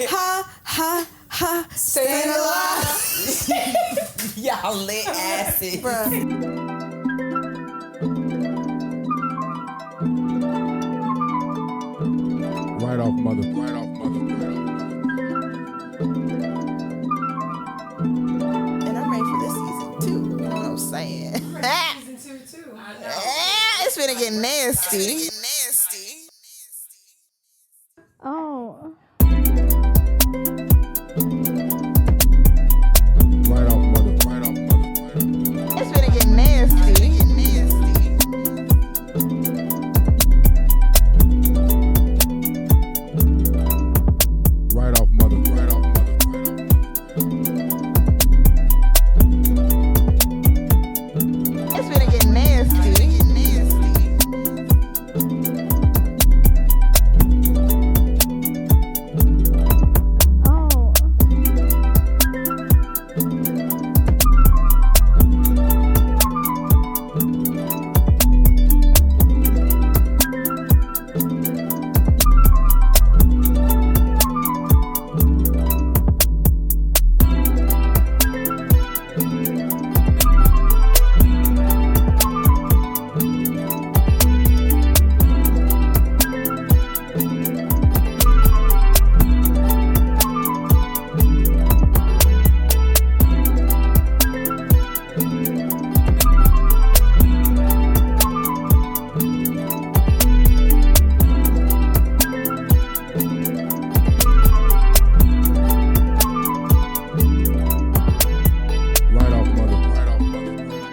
Ha, ha, ha. Staying alive. Y'all lit acid. Bruh. Right off mother. And I'm ready for this season 2. You know what I'm saying? Season 2 too. I know. It's finna get nasty. Oh. Right off mother. It's finna get nasty. Right off mother. It's finna get nasty. Oh. Right off mother.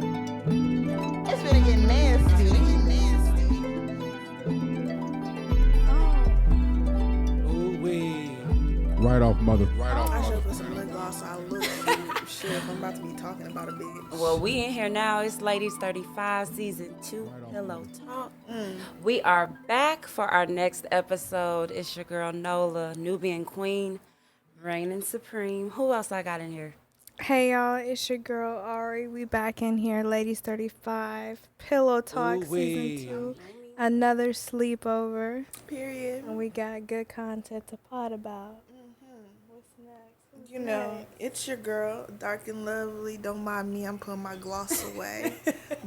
It's finna get nasty. Ooh wee. Right off mother. I should put some lip gloss so I look shit if I'm about to be talking about a bitch. Well, we in here now. It's Ladies 35, Season 2, Pillow Talk. We are back for our next episode. It's your girl, Nola, Nubian Queen, reigning supreme. Who else I got in here? Hey y'all, it's your girl A.R.I. We back in here, Ladies 35, Pillow Talk Ooh-wee. Season 2, another sleepover, Period. and we got good content to pot about. What's next? You know, it's your girl, dark and lovely. Don't mind me, I'm putting my gloss away.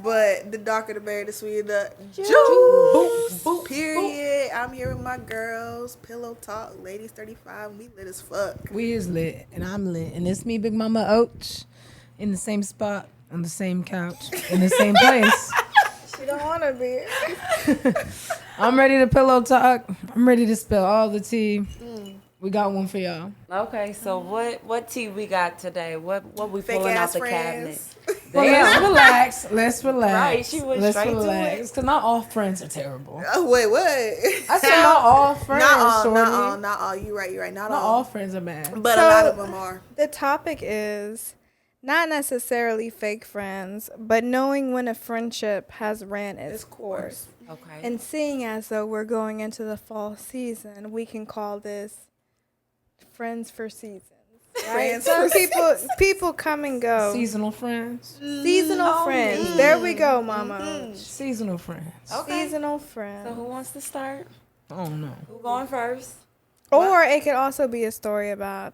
But the darker the berry, the sweeter the juice. Period. I'm here with my girls, Pillow Talk, Ladies 35. We lit as fuck. We is lit, and I'm lit, and it's me, Big Mama Ocho, in the same spot, on the same couch, in the same place. She don't want to be. I'm ready to pillow talk. I'm ready to spill all the tea. We got one for y'all. Okay, so what tea we got today? What we Fake pulling out ass the friends. cabinet? Well, let's relax. Right, she went let's straight to relax. Because not all friends are terrible. Oh, wait, what? I said not all friends, shorty. Not all. You right. Not Not all. all friends are bad. But So- a lot of them are. The topic is not necessarily fake friends, but knowing when a friendship has ran its course. Okay. And seeing as though we're going into the fall season, we can call this friends for seasons. Right? Friends Some for people come and go. Seasonal friends. Seasonal friends. There we go, Mama. Seasonal friends. Okay. Seasonal So friends. who wants to start? I don't know. Who going first? Or it could also be a story about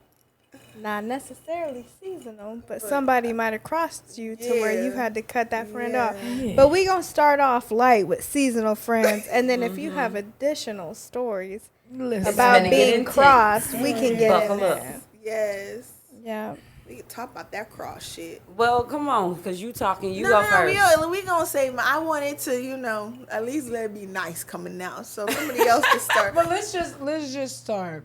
not necessarily seasonal, but somebody might have crossed you to where you Yeah. had to cut that friend off. Yeah. But we gonna start off light with seasonal friends, and then if you have additional stories Listen. about finna get being intense. crossed, we can get in Buckle up. there. Yes. Yeah. We can talk about that cross shit. Well, come on, because you talking. You No, go first. we gonna say, I wanted to, at least let it be nice coming out. So somebody else can start. But let's just start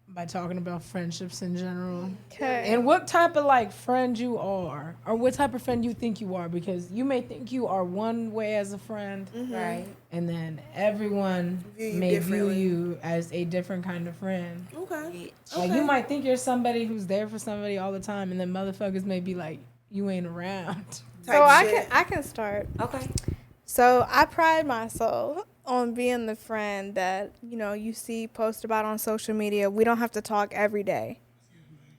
by talking about friendships in general. Okay. And what type of friend you are, or what type of friend you think you are, because you may think you are one way as a friend, Right. and then everyone View you may view differently. you as a different kind of friend. Okay. Like you might think you're somebody who's there for somebody all the time, and then motherfuckers may be like, you ain't around. So I can start. Okay. So I pride myself on being the friend that, you see post about on social media. We don't have to talk every day.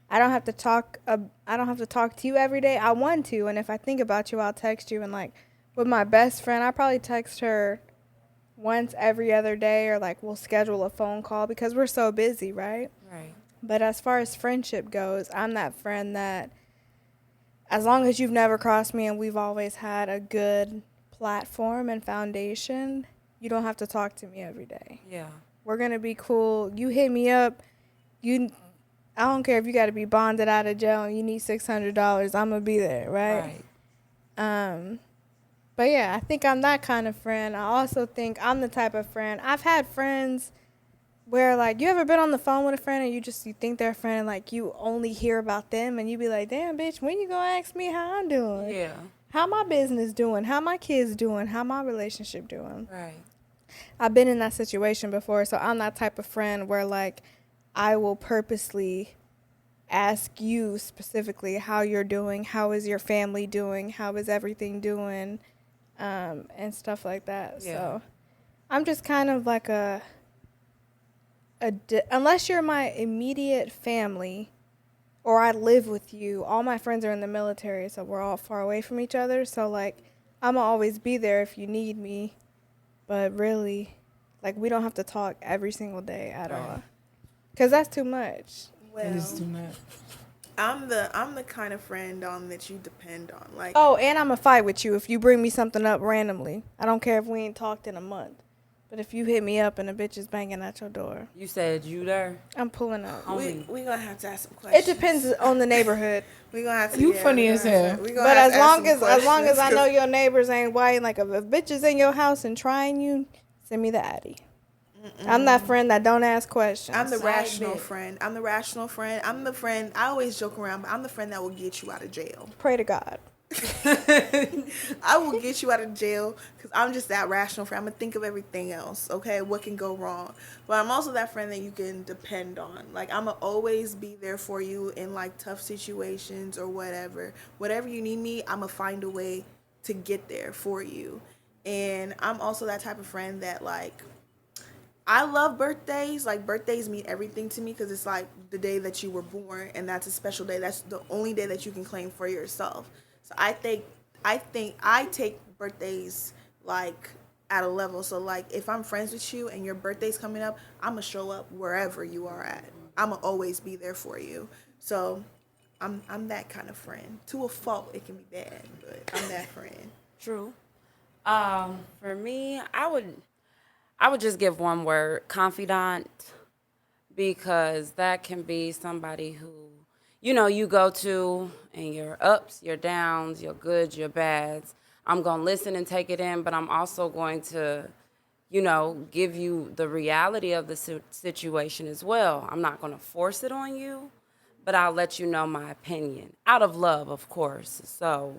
I don't have to talk to you every day. I want to, and if I think about you, I'll text you. And with my best friend, I probably text her once every other day, or like we'll schedule a phone call because we're so busy, right? Right. But as far as friendship goes, I'm that friend that as long as you've never crossed me and we've always had a good platform and foundation, you don't have to talk to me every day. Yeah. We're going to be cool. You hit me up. I don't care if you got to be bonded out of jail and you need $600. I'm going to be there, right? But yeah, I think I'm that kind of friend. I also think I'm the type of friend. I've had friends where, like, you ever been on the phone with a friend and you think they're a friend and, like, you only hear about them and you be like, damn, bitch, when you gonna ask me how I'm doing? Yeah. How my business doing? How my kids doing? How my relationship doing? Right. I've been in that situation before, so I'm that type of friend where, like, I will purposely ask you specifically how you're doing, how is your family doing, how is everything doing, and stuff like that. Yeah. So I'm just kind of like unless you're my immediate family or I live with you, all my friends are in the military, so we're all far away from each other. So, like, I'm going to always be there if you need me. But really, like, we don't have to talk every single day at all. Because that's too much. It is too much. I'm the kind of friend that you depend on. Like, Oh, and I'm going to fight with you if you bring me something up randomly. I don't care if we ain't talked in a month. But if you hit me up and a bitch is banging at your door, You said you there. I'm pulling up. we gonna have to ask some questions. It depends on the neighborhood. We gonna have to. You funny as hell. But as long as I know your neighbors ain't white, like if a bitch is in your house and trying you, send me the Addy. I'm that friend that don't ask questions. I'm the rational friend. I'm the friend. I always joke around, but I'm the friend that will get you out of jail. Pray to God. I will get you out of jail because I'm just that rational friend. I'm going to think of everything else, okay? What can go wrong? But I'm also that friend that you can depend on. Like, I'm going to always be there for you in, like, tough situations or whatever. Whatever you need me, I'm going to find a way to get there for you. And I'm also that type of friend that, like, I love birthdays. Like, birthdays mean everything to me because it's, like, the day that you were born, and that's a special day. That's the only day that you can claim for yourself. So I think I take birthdays, like, at a level. So, like, if I'm friends with you and your birthday's coming up, I'm going to show up wherever you are at. I'm going to always be there for you. So I'm that kind of friend. To a fault, it can be bad, but I'm that friend. True. For me, I would just give one word, confidant, because that can be somebody who, you know, you go to and your ups, your downs, your goods, your bads. I'm going to listen and take it in, but I'm also going to, you know, give you the reality of the situation as well. I'm not going to force it on you, but I'll let you know my opinion, out of love, of course. So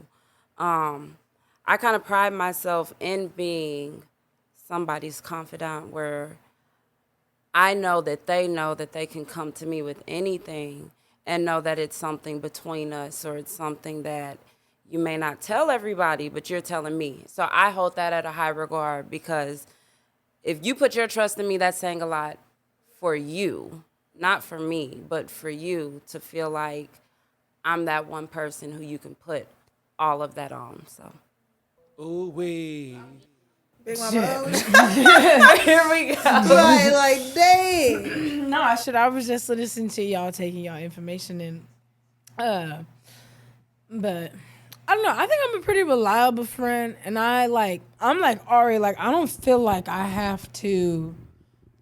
I kind of pride myself in being somebody's confidant where I know that they can come to me with anything and know that it's something between us or it's something that you may not tell everybody, but you're telling me. So I hold that at a high regard because if you put your trust in me, that's saying a lot for you, not for me, but for you to feel like I'm that one person who you can put all of that on. So. Ooh wee. Big Mama Ochoa. Here we go. like, dang. No, I was just listening to y'all taking y'all information in. But I don't know. I think I'm a pretty reliable friend, and I'm like A.R.I. Like, I don't feel like I have to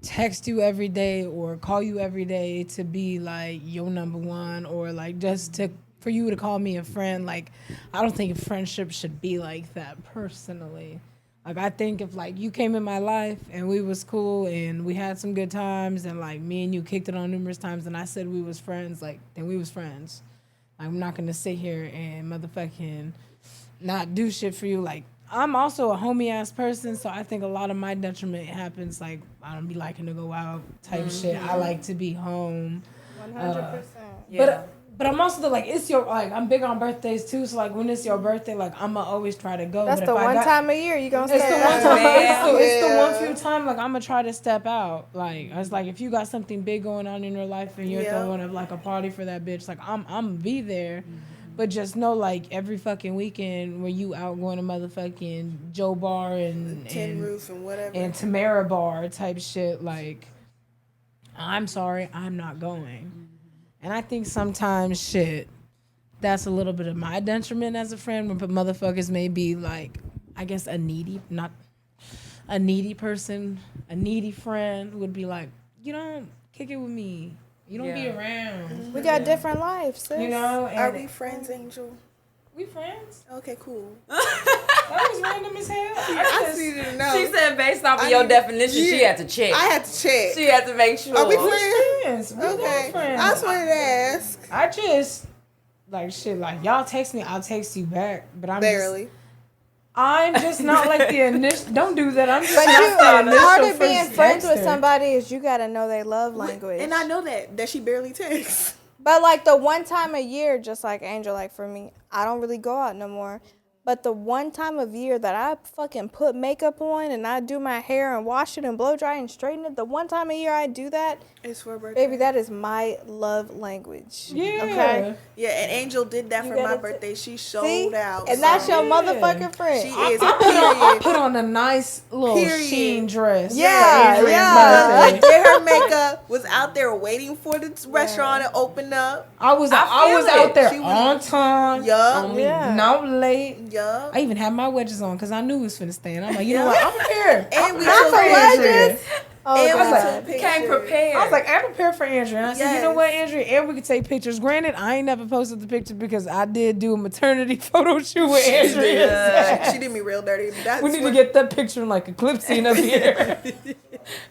text you every day or call you every day to be like your number one, or like just for you to call me a friend. Like, I don't think a friendship should be like that personally. Like, I think if, like, you came in my life and we was cool and we had some good times and, like, me and you kicked it on numerous times and I said we was friends, like, then we was friends. I'm not going to sit here and motherfucking not do shit for you. Like, I'm also a homie-ass person, so I think a lot of my detriment happens, like, I don't be liking to go out type shit. I like to be home. 100%. Yeah. But I'm also I'm big on birthdays too. So like when it's your birthday, like I'ma always try to go. That's but the if one I got, time a year you gonna It's stay the one out. time. Yeah. It's the one few time. Like I'ma try to step out. Like it's like if you got something big going on in your life and you're throwing up like a party for that bitch, like I'm be there. But just know, like, every fucking weekend where you out going to motherfucking Joe Bar and Tin Roof and whatever. and Tamara Bar type shit, like, I'm sorry, I'm not going. And I think sometimes, shit, that's a little bit of my detriment as a friend when motherfuckers may be, like, I guess not a needy person, a needy friend would be like, you don't kick it with me. You don't be around. We got different lives, sis. You know? Are we friends, Angel? We friends? Okay, cool. That was random as hell. I just needed to know. She said based off of your definition, she had to check. I had to check. She had to make sure. Are we friends? We Okay. friends. I just wanted to ask. I just, like, shit, like, y'all text me, I'll text you back. But I'm just not like the initial. Don't do that. I'm just But not the part initial of being first friends with texter. somebody is you gotta know their love language. And I know that she barely texts. But like the one time a year, just like Angel, like for me, I don't really go out no more. But the one time of year that I fucking put makeup on and I do my hair and wash it and blow dry and straighten it, the one time a year I do that, It's for her birthday. baby, that is my love language. Yeah. Okay. Yeah, and Angel did that You for my gotta birthday. She sold See? out. And that's your Yeah. motherfucking friend. She is. I Period. put on a nice little Period. sheen dress. Yeah, for Adrian's yeah. birthday. Did her makeup, was out there waiting for the restaurant to open up. I was feel out it. there She was- on time. Yup. Yeah. No late. Yup. I even had my wedges on because I knew it was finna stand. I'm like, you know what? I'm here. And we Not took for pictures. wedges. Oh, And we God. took pictures. Came prepared. I was like, I'm prepared for Andrew. And I said, you know Yes. what, Andrew? And we could take pictures. Granted, I ain't never posted the picture because I did do a maternity photo shoot with Andrew. She did me real dirty. That's We need to what- get that picture in like a clip scene up here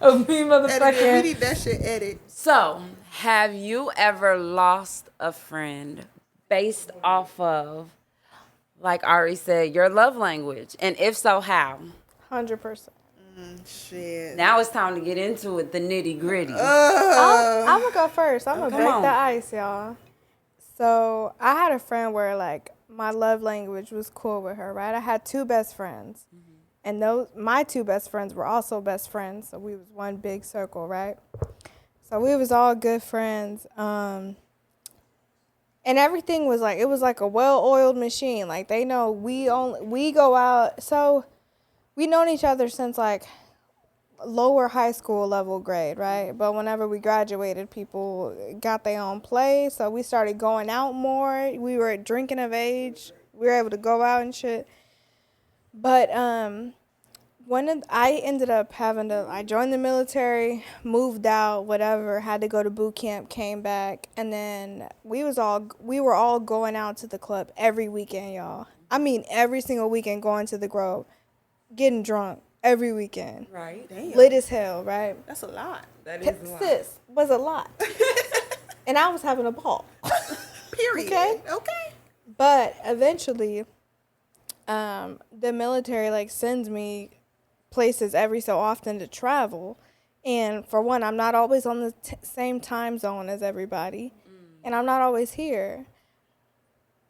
of me edited. We motherfucking. need that shit edit. So, have you ever lost a friend based off of, like Ari said, your love language? And if so, how? 100%. Shit. Now it's time to get into it, the nitty gritty. I'm gonna go first. I'm gonna come break on. the ice, y'all. So I had a friend where like my love language was cool with her, right? I had two best friends, and my two best friends were also best friends. So we was one big circle, right? So we was all good friends, and everything was like it was like a well-oiled machine. Like they know we go out. So we known each other since like lower high school level grade, right? But whenever we graduated, people got their own place, so we started going out more. We were drinking of age. We were able to go out and shit. But I ended up I joined the military, moved out, whatever, had to go to boot camp, came back, and then we were all going out to the club every weekend, y'all. I mean, every single weekend going to the Grove, getting drunk every weekend. Right. Damn. Lit as hell, right? That's a lot. That is a lot. Sis, was a lot. And I was having a ball. Period. Okay. Okay. But eventually, the military like sends me places every so often to travel. And for one, I'm not always on the same time zone as everybody. And I'm not always here.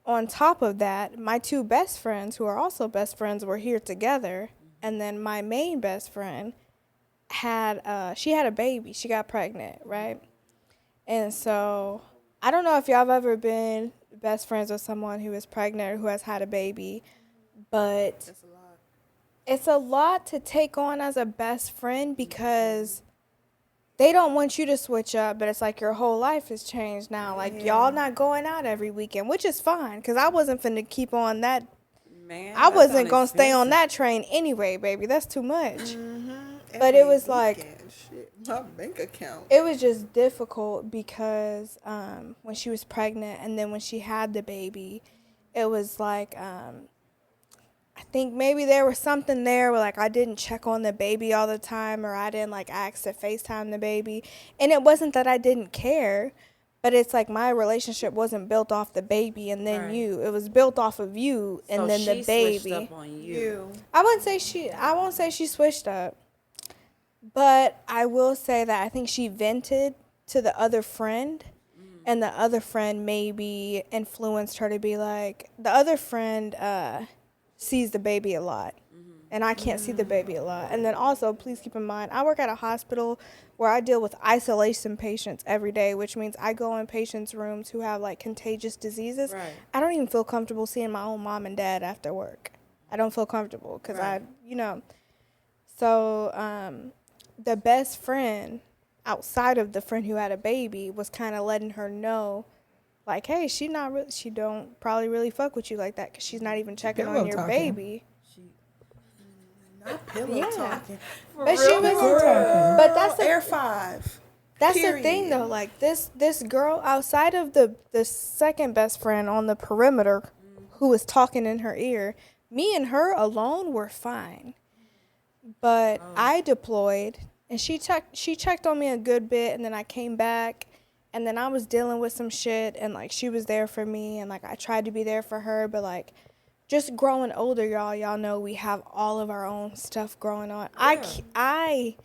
On top of that, my two best friends, who are also best friends, were here together. And then my main best friend she had a baby. She got pregnant, right? And so I don't know if y'all have ever been best friends with someone who is pregnant or who has had a baby, but it's a lot to take on as a best friend because they don't want you to switch up, but it's like your whole life has changed now. Like, y'all not going out every weekend, which is fine because I wasn't finna keep on that. Man, I that wasn't sound going to stay on expensive. that train anyway, baby. That's too much. But it was like, Shit, my bank account. it was just difficult because when she was pregnant and then when she had the baby, it was like, I think maybe there was something there where like I didn't check on the baby all the time or I didn't like ask to FaceTime the baby. And it wasn't that I didn't care, but it's like my relationship wasn't built off the baby and then Right. you. It was built off of you and So then she the baby. switched up on you. I won't say she switched up. But I will say that I think she vented to the other friend, and the other friend maybe influenced her to be like, the other friend sees the baby a lot. and I can't see the baby a lot. And then also, please keep in mind, I work at a hospital where I deal with isolation patients every day, which means I go in patients' rooms who have like contagious diseases. Right. I don't even feel comfortable seeing my own mom and dad after work. I don't feel comfortable because So the best friend outside of the friend who had a baby was kind of letting her know, like, hey, she don't probably really fuck with you like that because she's not even checking on your baby. Not pillow talking. But she was, but that's Air 5. That's the thing though. Like this girl outside of the second best friend on the perimeter, who was talking in her ear, me and her alone were fine. But I deployed, and she checked on me a good bit, and then I came back, and then I was dealing with some shit, and like she was there for me, and like I tried to be there for her, but like just growing older, y'all know we have all of our own stuff growing on. Yeah. I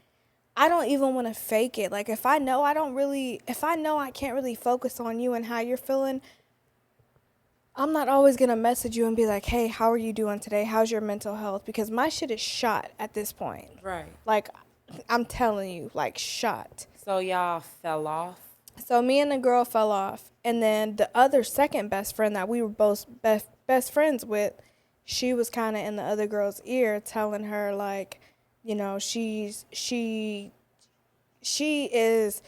don't even want to fake it. Like if I know I can't really focus on you and how you're feeling, I'm not always going to message you and be like, hey, how are you doing today? How's your mental health? Because my shit is shot at this point. Right. Like, I'm telling you, like, shot. So y'all fell off? So me and the girl fell off. And then the other second best friend that we were both best friends with, she was kind of in the other girl's ear telling her, like, you know, she is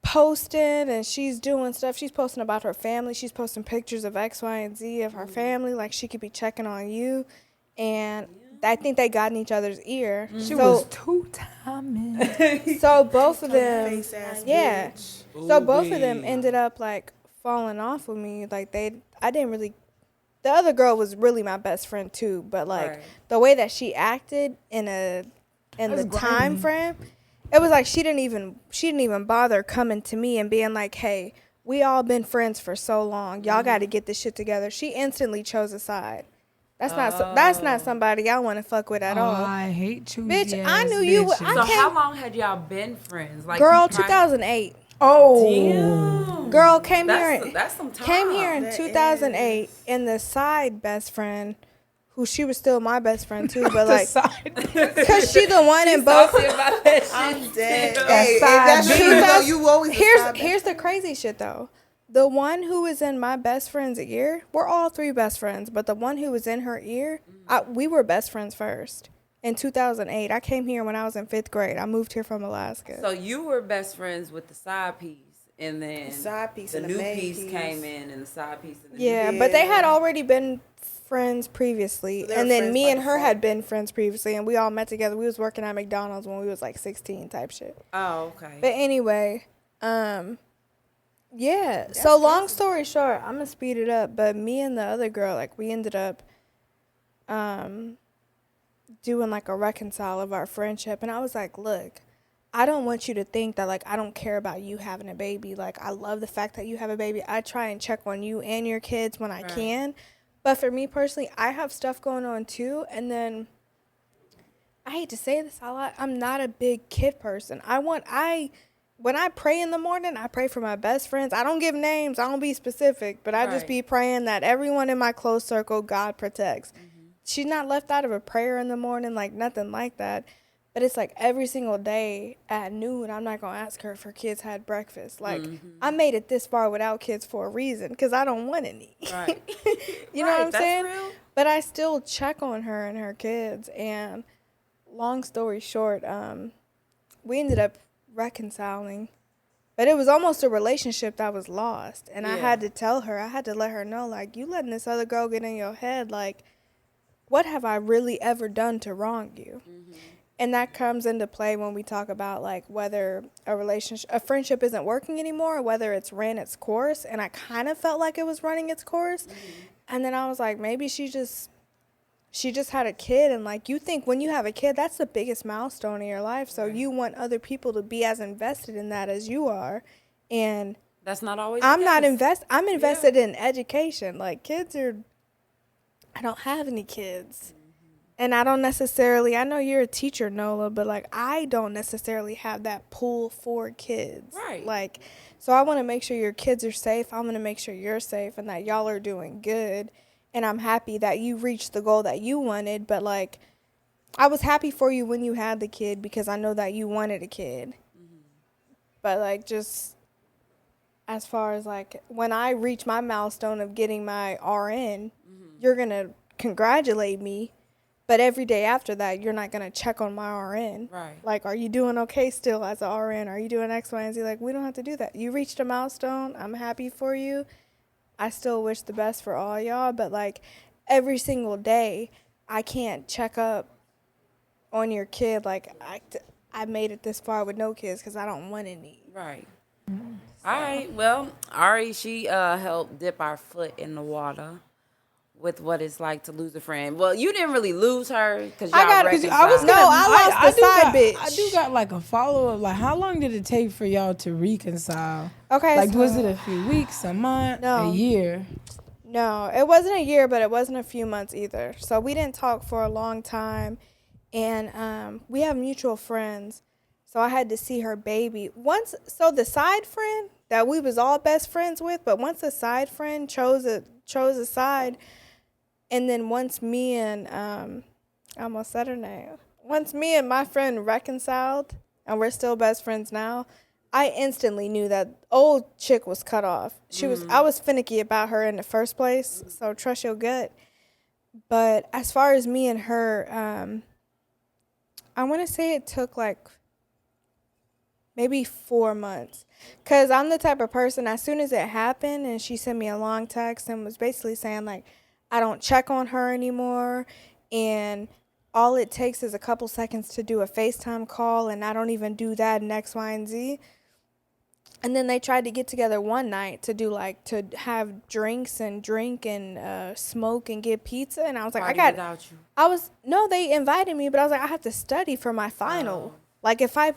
posting and she's doing stuff. She's posting about her family. She's posting pictures of X, Y, and Z of her family. Like she could be checking on you. And I think they got in each other's ear. She was two-timing. So both of them, Bitch. So both of them ended up like falling off with me. Like the other girl was really my best friend too. But like the way that she acted in the time frame, it was like she didn't even bother coming to me and being like, hey, we all been friends for so long. Y'all got to get this shit together. She instantly chose a side. That's not somebody I want to fuck with at all. I hate choosy Bitch, ass I knew you would. So how long had y'all been friends? Like girl, 2008. Oh, damn. Girl That's some time. Came here in 2008, and the side best friend, who she was still my best friend too, but like, cause she the one in both. I'm dead. Hey, that's true. true. No, you always Here's the crazy shit though. The one who was in my best friend's ear, we're all three best friends, but the one who was in her ear, we were best friends first. In 2008, I came here when I was in 5th grade. I moved here from Alaska. So you were best friends with the side piece, and then the side piece the and new the main piece came in, and the side piece. And the yeah, but they had already been friends previously, So and then friends me by and her default. had been friends previously, and we all met together. We was working at McDonald's when we was like 16 type shit. Oh, okay. But anyway, yeah. So long story short, I'm gonna speed it up. But me and the other girl, like, we ended up doing like a reconcile of our friendship, and I was like, look, I don't want you to think that like I don't care about you having a baby. Like, I love the fact that you have a baby. I try and check on you and your kids when I can. But for me personally, I have stuff going on too. And then I hate to say this a lot, I'm not a big kid person. When I pray in the morning, I pray for my best friends. I don't give names. I don't be specific, but I just be praying that everyone in my close circle, God protects. She's not left out of a prayer in the morning, like nothing like that. But it's like every single day at noon, I'm not going to ask her if her kids had breakfast. Like, I made it this far without kids for a reason, because I don't want any. Right. You know what I'm saying? Real. But I still check on her and her kids. And long story short, we ended up reconciling. But it was almost a relationship that was lost. And I had to tell her, I had to let her know, like, you letting this other girl get in your head, like, what have I really ever done to wrong you? And that comes into play when we talk about like whether a friendship isn't working anymore, or whether it's ran its course. And I kind of felt like it was running its course. And then I was like, maybe she just had a kid, and like, you think when you have a kid, that's the biggest milestone in your life. So you want other people to be as invested in that as you are. And that's not always. I'm invested in education. Like, I don't have any kids. And I don't necessarily, I know you're a teacher, Nola, but like, I don't necessarily have that pull for kids. Right. Like, so I want to make sure your kids are safe. I want to make sure you're safe and that y'all are doing good. And I'm happy that you reached the goal that you wanted. But like, I was happy for you when you had the kid because I know that you wanted a kid. But like just as far as like when I reach my milestone of getting my RN, you're going to congratulate me. But every day after that, you're not going to check on my RN. Right. Like, are you doing okay still as an RN? Are you doing X, Y, and Z? Like, we don't have to do that. You reached a milestone. I'm happy for you. I still wish the best for all y'all. But, like, every single day, I can't check up on your kid. Like, I made it this far with no kids because I don't want any. Right. All right. Well, A.R.I, she helped dip our foot in the water with what it's like to lose a friend. Well, you didn't really lose her because y'all reconciled. I lost the side bitch. I do got like a follow up. Like, how long did it take for y'all to reconcile? Okay, like, so, was it a few weeks, a month, a year? No, it wasn't a year, but it wasn't a few months either. So we didn't talk for a long time, and we have mutual friends. So I had to see her baby once. So the side friend that we was all best friends with, but once a side friend chose a side. And then once me and, I almost said her name. Once me and my friend reconciled, and we're still best friends now, I instantly knew that old chick was cut off. I was finicky about her in the first place, so trust your gut. But as far as me and her, I want to say it took like maybe 4 months. Because I'm the type of person, as soon as it happened, and she sent me a long text and was basically saying like, I don't check on her anymore, and all it takes is a couple seconds to do a FaceTime call, and I don't even do that in X, Y, and Z. And then they tried to get together one night to have drinks and drink and smoke and get pizza, and I was like, they invited me, but I was like, I have to study for my final. Like if I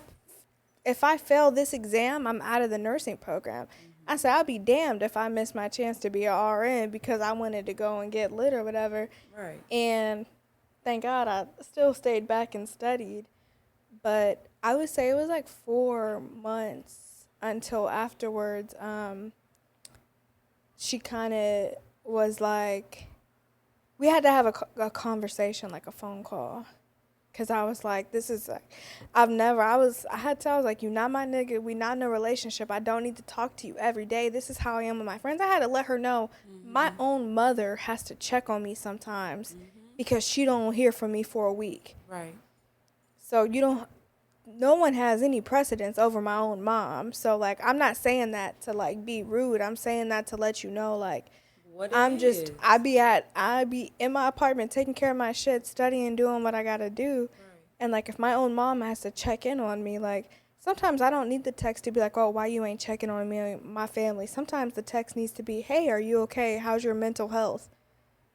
fail this exam, I'm out of the nursing program. I said, I'll be damned if I miss my chance to be an RN because I wanted to go and get lit or whatever. Right. And thank God I still stayed back and studied. But I would say it was like 4 months until afterwards. She kind of was like, we had to have a conversation, like a phone call. Because I was like, this is like, I had to tell, I was like, you not my nigga. We not in a relationship. I don't need to talk to you every day. This is how I am with my friends. I had to let her know my own mother has to check on me sometimes because she don't hear from me for a week. Right. So no one has any precedence over my own mom. So like, I'm not saying that to like be rude. I'm saying that to let you know like, I be in my apartment taking care of my shit, studying, doing what I gotta do. Right. And like if my own mom has to check in on me, like sometimes I don't need the text to be like, oh, why you ain't checking on me and my family? Sometimes the text needs to be, hey, are you okay? How's your mental health?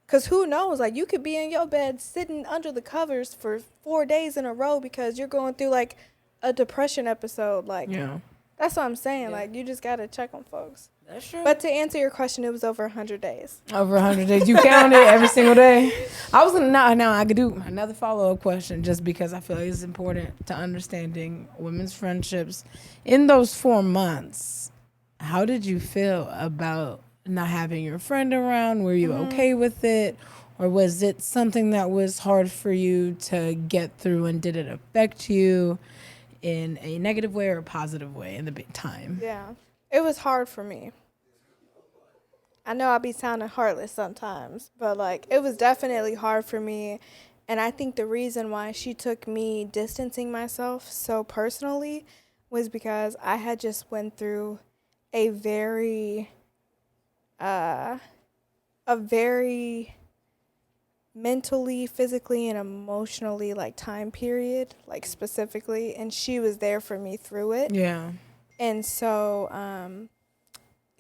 Because who knows, like you could be in your bed sitting under the covers for 4 days in a row because you're going through like a depression episode. Like, yeah. That's what I'm saying. Yeah. Like you just gotta check on folks. That's true. But to answer your question, it was over 100 days. Over 100 days. You count it every single day? I was going to, now I could do another follow-up question just because I feel like it's important to understanding women's friendships. In those 4 months, how did you feel about not having your friend around? Were you okay with it? Or was it something that was hard for you to get through, and did it affect you in a negative way or a positive way in the big time? Yeah. It was hard for me. I know I be sounding heartless sometimes, but like it was definitely hard for me. And I think the reason why she took me distancing myself so personally was because I had just went through a very mentally, physically, and emotionally like time period, like specifically, and she was there for me through it. Yeah. And so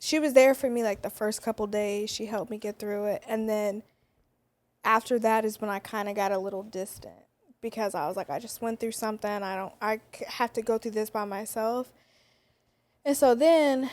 she was there for me like the first couple days. She helped me get through it. And then after that is when I kind of got a little distant because I was like, I just went through something. I have to go through this by myself. And so then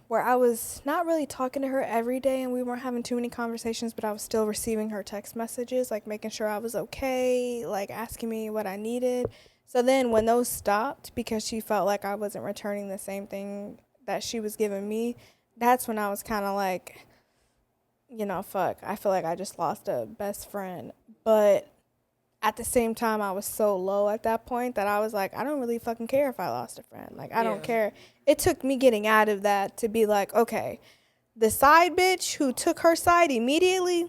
where I was not really talking to her every day and we weren't having too many conversations, but I was still receiving her text messages, like making sure I was okay, like asking me what I needed. So then when those stopped because she felt like I wasn't returning the same thing that she was giving me, that's when I was kind of like, fuck, I feel like I just lost a best friend. But at the same time, I was so low at that point that I was like, I don't really fucking care if I lost a friend. Like, I don't care. It took me getting out of that to be like, okay, the side bitch who took her side immediately,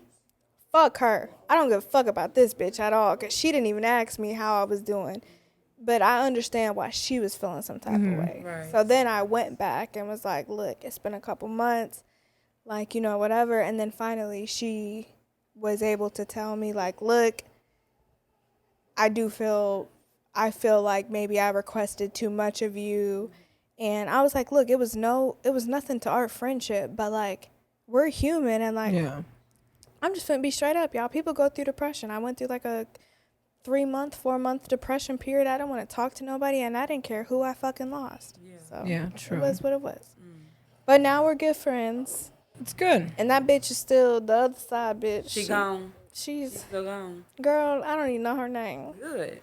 fuck her. I don't give a fuck about this bitch at all because she didn't even ask me how I was doing. But I understand why she was feeling some type of way. Right. So then I went back and was like, look, it's been a couple months, like, you know, whatever. And then finally she was able to tell me, like, look, I feel like maybe I requested too much of you. And I was like, look, it was nothing to our friendship, but like, we're human. And like, I'm just finna be straight up, y'all. People go through depression. I went through like a 4-month depression period. I don't want to talk to nobody, and I didn't care who I fucking lost. So true. It was what it was. But now we're good friends. It's good. And that bitch is still the other side bitch. She gone. She's still gone. Girl, I don't even know her name. Good.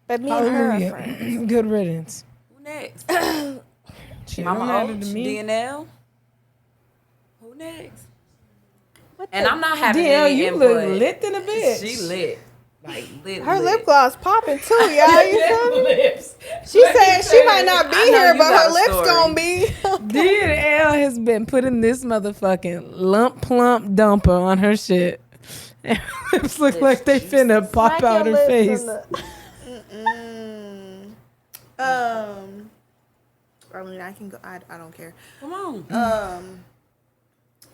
But me and her are Hallelujah. friends. Good riddance. Who next? Mama Ocho, D&L. Who next? And the- I'm not having D&L, any you input. look lit in a bitch. She lit. Like lit. Her lit. lip gloss popping too, y'all. You feel me? lips. She said she might not be I know here, you but got her a lips story. gonna be. D&L has been putting this motherfucking lump plump dumper on her shit. And her lips look like they finna pop Smack out your her lips face. in the- I mean, I can go. I don't care. Come on.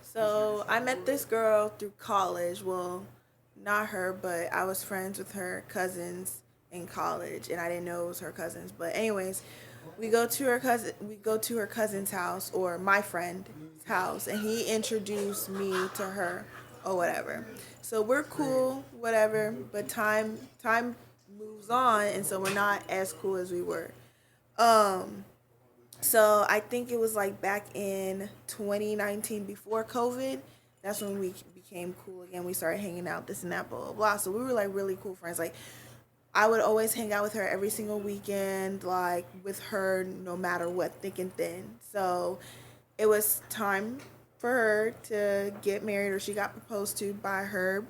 So I met this girl through college. Well, not her, but I was friends with her cousins in college, and I didn't know it was her cousins. But anyways, we go to her cousin's house, or my friend's house, and he introduced me to her or whatever. So we're cool, whatever. But time moves on, and so we're not as cool as we were. So I think it was like back in 2019 before COVID. That's when we became cool again. We started hanging out, this and that, blah, blah, blah. So we were like really cool friends. Like I would always hang out with her every single weekend, like with her no matter what, thick and thin. So it was time for her to get married, or she got proposed to by her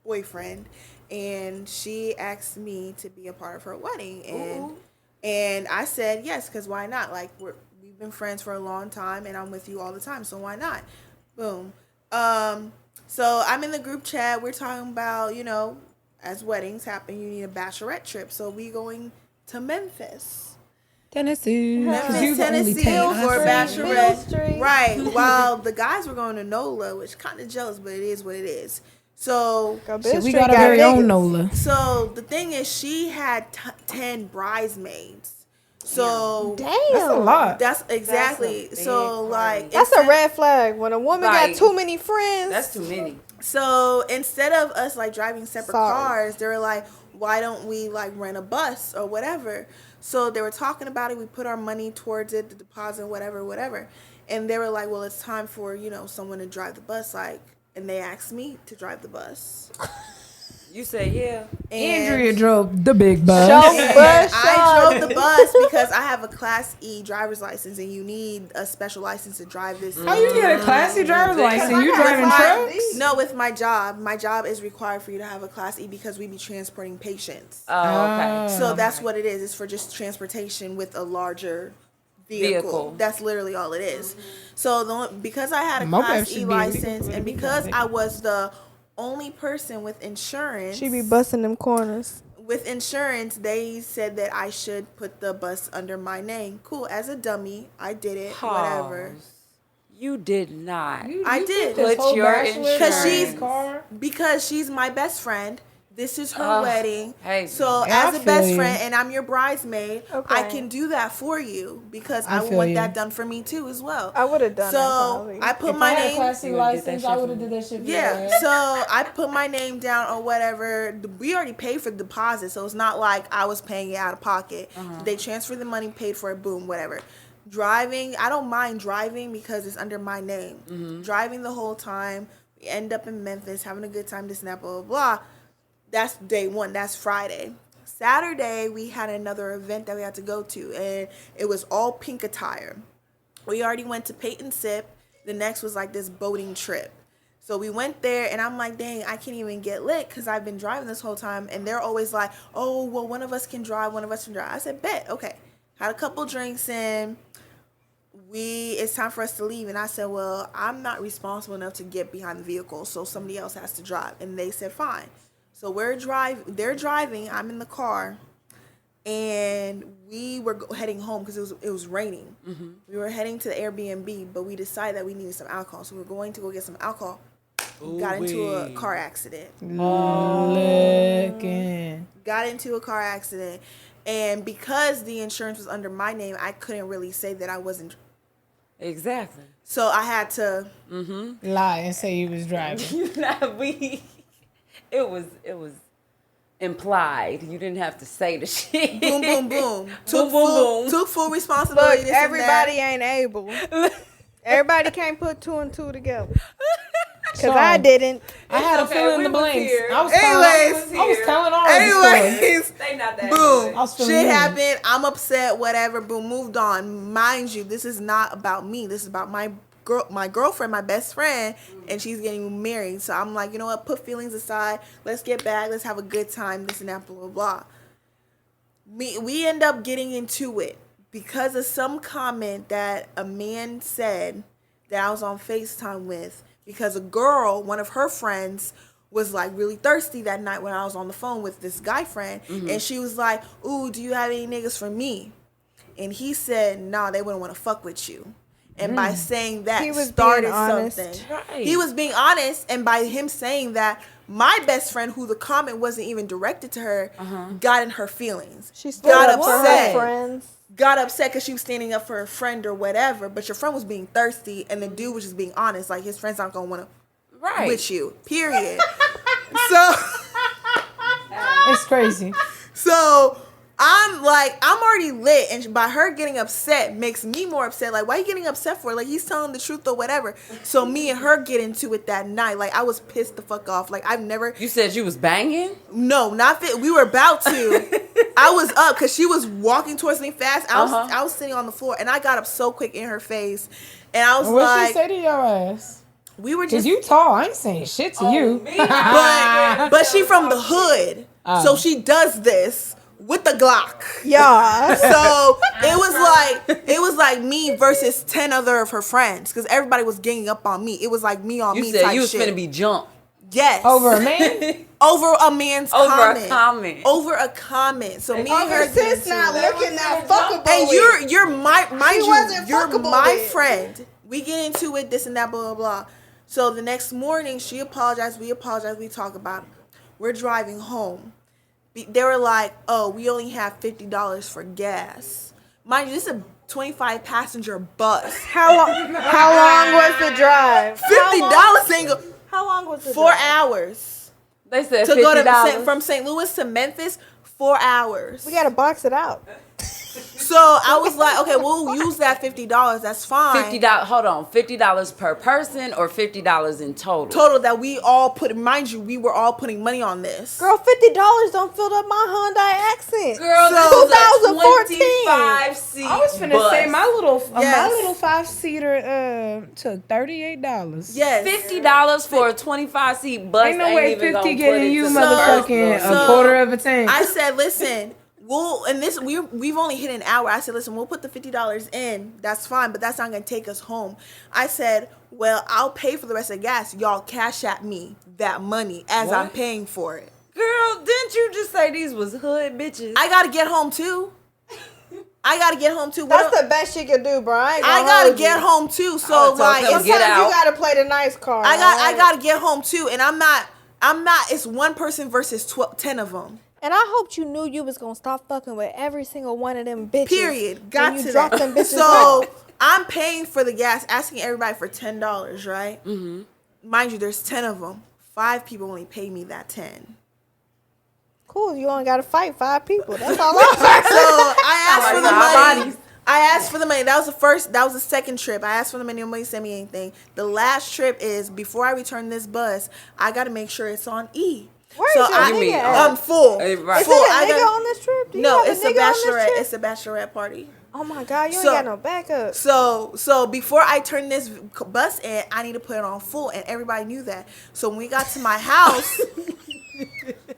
boyfriend. And she asked me to be a part of her wedding. And I said yes, because why not? Like, we've been friends for a long time, and I'm with you all the time, so why not? Boom. So I'm in the group chat. We're talking about, you know, as weddings happen, you need a bachelorette trip. So we going to Memphis. Tennessee. Memphis, Tennessee for a bachelorette. Right. While the guys were going to Nola, which kind of jealous, but it is what it is. So Shit, we got our very own Nola. So the thing is, she had 10 bridesmaids. So Damn. That's a lot. that's exactly. That's a So big like party. That's a red flag when a woman Like, got too many friends. That's too many. So instead of us like driving separate Sorry. cars, they were like, why don't we like rent a bus or whatever? So they were talking about it. We put our money towards it, the deposit, whatever. And they were like, well, it's time for, you know, someone to drive the bus. Like, and they asked me to drive the bus. You say yeah. And Andrea drove the big bus. I drove the bus because I have a Class E driver's license, and you need a special license to drive this. How you get a classy driver's license? You driving trucks? No, with my job. My job is required for you to have a Class E because we be transporting patients. Oh, okay. So that's what it is. It's for just transportation with a larger vehicle. That's literally all it is. So because I had a Moped Class should E be illegal license, for and the because vehicle. I was the only person with insurance. She be busting them corners. With insurance, they said that I should put the bus under my name. Cool. As a dummy, I did it. Whatever. You did not. I did. Put your insurance. Because she's my best friend. This is her wedding. Hey, so yeah, as I a best feel you. friend, and I'm your bridesmaid, Okay. I can do that for you because I feel want you. that done for me too as well. I would have done that So probably. I put If my I had a name. Class C You would've did that license, shit I for would have me. did that shit for Yeah, you. so I put my name down or whatever. We already paid for the deposit, so it's not like I was paying it out of pocket. They transferred the money, paid for it, boom, whatever. Driving, I don't mind driving because it's under my name. Driving the whole time, we end up in Memphis, having a good time, this and that, blah, blah, blah. That's day one. That's Friday. Saturday, we had another event that we had to go to, and it was all pink attire. We already went to Peyton Sip. The next was like this boating trip. So we went there, and I'm like, dang, I can't even get lit because I've been driving this whole time. And they're always like, oh, well, one of us can drive, one of us can drive. I said, bet, okay. Had a couple drinks in. It's time for us to leave. And I said, well, I'm not responsible enough to get behind the vehicle, so somebody else has to drive. And they said, fine. So they're driving, I'm in the car, and we were heading home because it was raining. Mm-hmm. We were heading to the Airbnb, but we decided that we needed some alcohol. So we were going to go get some alcohol. Got into a car accident. Got into a car accident. And because the insurance was under my name, I couldn't really say that I wasn't. Exactly. So I had to lie and say you was driving. It was implied. You didn't have to say the shit. Boom, boom, boom. Took full responsibility. Look, everybody ain't able. Everybody can't put 2 and 2 together. Because I didn't. I had a fill in the blanks. I was telling all Anyways, they not that boom. Shit happened. I'm upset. Whatever. Boom. Moved on. Mind you, this is not about me. This is about my girlfriend, my best friend, and she's getting married. So I'm like, you know what? Put feelings aside. Let's get back. Let's have a good time. This and that. Blah blah blah. We end up getting into it because of some comment that a man said that I was on FaceTime with. Because a girl, one of her friends, was like really thirsty that night when I was on the phone with this guy friend. Mm-hmm. And she was like, ooh, do you have any niggas for me? And he said, nah, they wouldn't want to fuck with you. And by saying that, he started something. Right. He was being honest. And by him saying that, my best friend, who the comment wasn't even directed to her, got in her feelings. She got upset. Friends. Got upset because she was standing up for a friend or whatever, but your friend was being thirsty, and the dude was just being honest. Like, his friends aren't going to want to with you, period. So it's crazy. So I'm already lit, and by her getting upset makes me more upset. Like, why are you getting upset for? Like, he's telling the truth or whatever. So me and her get into it that night. Like, I was pissed the fuck off. Like, I've never. You said you was banging? No, not fit. We were about to. I was up because she was walking towards me fast. I was sitting on the floor, and I got up so quick in her face, and I was What'd she say to your ass? We were just. Cause you tall. I ain't saying shit to you. but she from the hood, so she does this with the Glock. Yeah. So it was like me versus 10 other of her friends because everybody was ganging up on me. It was like me on me type shit. You said you was finna be jumped. Yes. Over a man? Over a man's comment. Over a comment. So me and her sis not looking that fuckable. And you're my friend. We get into it, this and that, blah, blah, blah. So the next morning, she apologized. We apologized. We talk about it. We're driving home. They were like, oh, we only have $50 for gas. Mind you, this is a 25 passenger bus. How long was the drive? $50 ain't go. How long was it? 4 hours. They said to $50. go from St. Louis to Memphis, 4 hours. We gotta box it out. So I was like, okay, we'll use that $50. That's fine. $50. Hold on, $50 per person or $50 in total? Total that we all put. Mind you, we were all putting money on this. Girl, $50 don't fill up my Hyundai Accent. Girl, so 2014. I was finna say my little 5-seater took $38. Yes, $50 for a 25-seat bus. Ain't no way 50 getting you motherfucking a quarter of a tank. I said, listen. We've only hit an hour. I said, listen, we'll put the $50 in. That's fine, but that's not going to take us home. I said, well, I'll pay for the rest of the gas. Y'all cash at me that money as I'm paying for it. Girl, didn't you just say these was hood bitches? I got to get home, too. That's the best she can do, bro. I got to get home, too. So, sometimes you got to play the nice card. I got to get home, too. And I'm not, it's one person versus 10 of them. And I hoped you knew you was going to stop fucking with every single one of them bitches. Period. Got to drop them bitches. So I'm paying for the gas, asking everybody for $10, right? Mm-hmm. Mind you, there's 10 of them. 5 people only pay me that 10. Cool. You only got to fight 5 people. That's all I So I asked for the money. I asked for the money. That was the second trip. I asked for the money. Nobody sent me anything. The last trip is before I return this bus, I got to make sure it's on E. Where So is your I You mean, nigga at? I'm full. Right. Is Full. it a I nigga got- on this trip? Do you No, have it's a nigga on this bachelorette. trip? It's a bachelorette party. Oh my God, you So- ain't got no backup. So before I turn this bus in, I need to put it on full, and everybody knew that. So when we got to my house,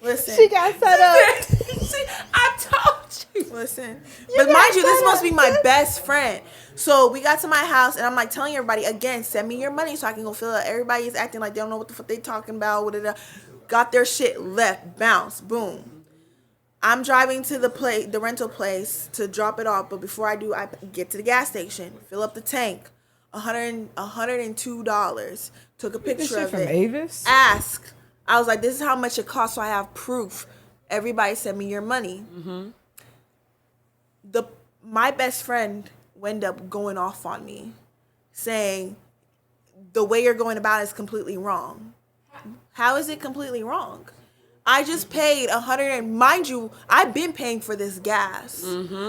listen, She got set up. See, I told you. listen. But mind you, this is supposed to be my best friend. So we got to my house, and I'm like telling everybody again, send me your money so I can go fill it. Everybody is acting like they don't know what the fuck they talking about. Got their shit left, bounce, boom. I'm driving to the rental place to drop it off, but before I do, I get to the gas station, fill up the tank, $102. Took a This picture shit of from it. Avis? Ask. I was like, this is how much it costs, so I have proof. Everybody send me your money. My best friend wound up going off on me, saying the way you're going about it is completely wrong. How is it completely wrong? I just paid mind you, I've been paying for this gas.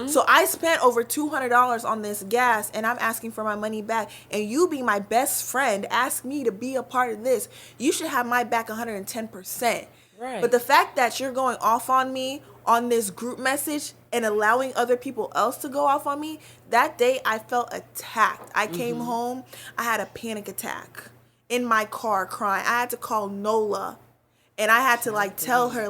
So I spent over $200 on this gas, and I'm asking for my money back. And you be my best friend, ask me to be a part of this. You should have my back 110%. Right. But the fact that you're going off on me on this group message and allowing other people else to go off on me, that day I felt attacked. I came home, I had a panic attack in my car crying. I had to call Nola. And I had to tell her